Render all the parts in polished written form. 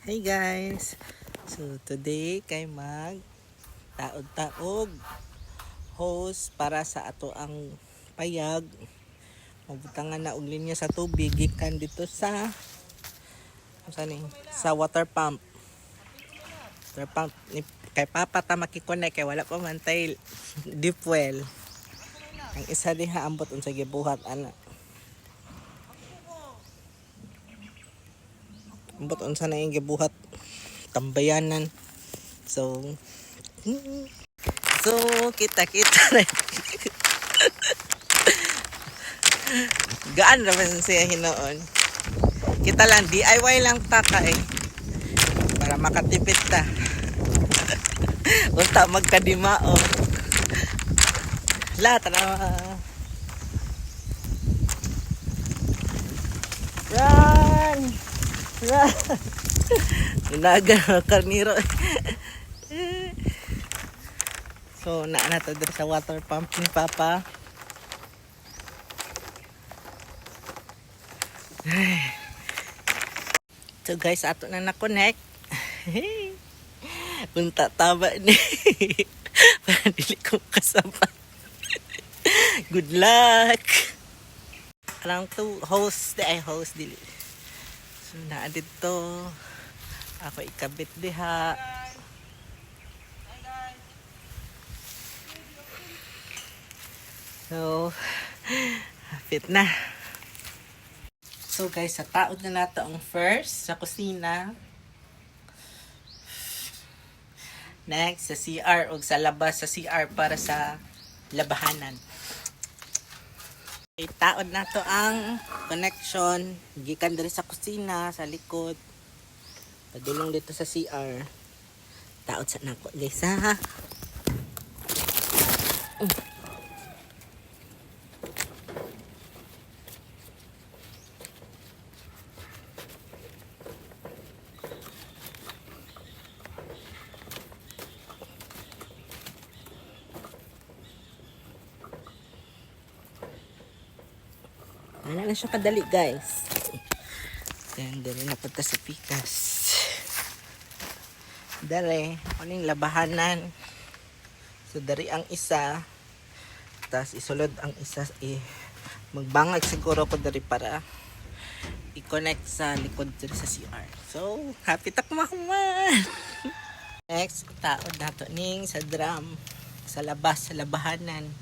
Hey guys! So today kay mag taod-taog host para sa ato ang payag. Mabutangan na og linya sa tubig gikan dito sa sa water pump. Water pump ni kay Papa ta makikonek kay wala pa man tay deep well. Ang isa diha ambot unsa gibuhat ana. Ambot unsa na yung gibuhat tambayanan. So kita-kita na. Gaan naman siya hinoon. Kita lang, DIY lang ta para makatipid ta. Unta magkadimao. Tara. Run! Run! Naga karniro. So, nato dito sa water pump ni Papa. So guys, ato na na-connect. Unta taba ni. Para dili ko kasama. Good luck! Alang to host dili. So, naa dito. Ako ikabit diha. So, fit na. So guys, sa taod na nato ang first sa kusina. Next, sa CR o sa labas sa CR para sa labahanan. Taod na to ang connection. Gikan diri sa kusina, sa likod. Padulong dito sa CR. Taod sa nako guys ha. Wala na siya kadali guys. Then, dali na punta sa pikas. Dari, kuning labahanan. So, dari ang isa. Tapos, isulod ang isa. Magbangag siguro ko dari para i-connect sa likod diri sa CR. So, happy takmahuman! Next, taod nato ning sa drum. Sa labas, sa labahanan.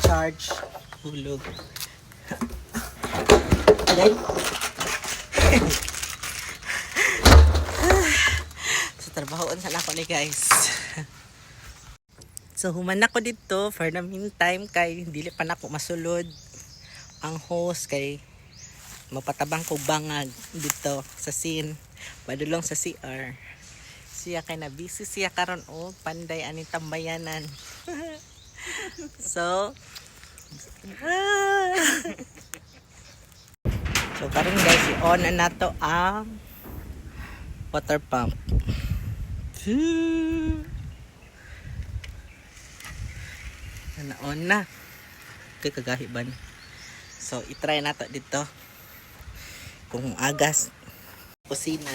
Charge, hulog. Alay. So, trabahoon sa nako ni guys. So, human ako dito for the meantime kay dili pa nako masulod ang host kay mapatabang ko bangag dito sa scene. Padulong sa CR. Siya kay na busy siya karon o panday ani tambayanan. So, so karon guys, i-on na nato ang water pump. Na-on na. Okay, kagahiban. So, i-try nato dito. Kung agas. Kusina.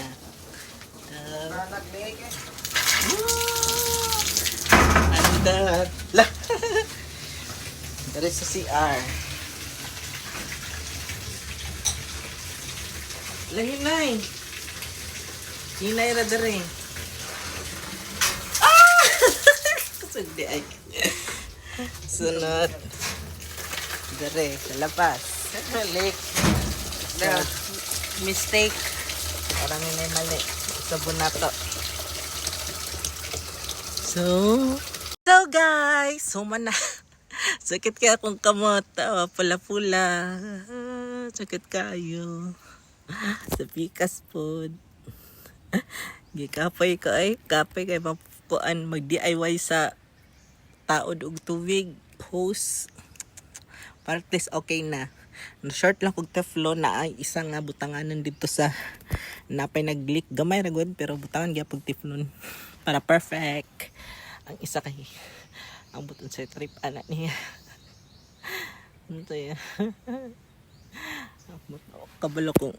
Lah. Dari sa CR. Hinay. Hinay ra dari. Ah! Kusugdi ay. Sunod. Dari sa labas. Leak. Mistake. Parang may mali. Sabon na to. So guys, suman na. Sakit kaya akong kamot. Pula-pula. Sakit kayo. Sa pikas pod. Gikapay ko ay. Kapay kay mapukuan. Mag-DIY sa taod og tubig. Hose. Para at least okay na. Short lang kog teflon na ay isang nga butanganan dito sa napay nag-leak. Gamay ra gud pero butangan gyapon teflon para perfect. Ang isa kay ang buton sa trip ana niya. Ito yan. Kabalo ko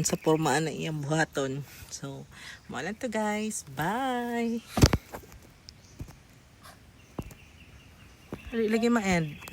sa pormaan na iyang buhaton. So, maalan to guys. Bye! Lagi ma-end.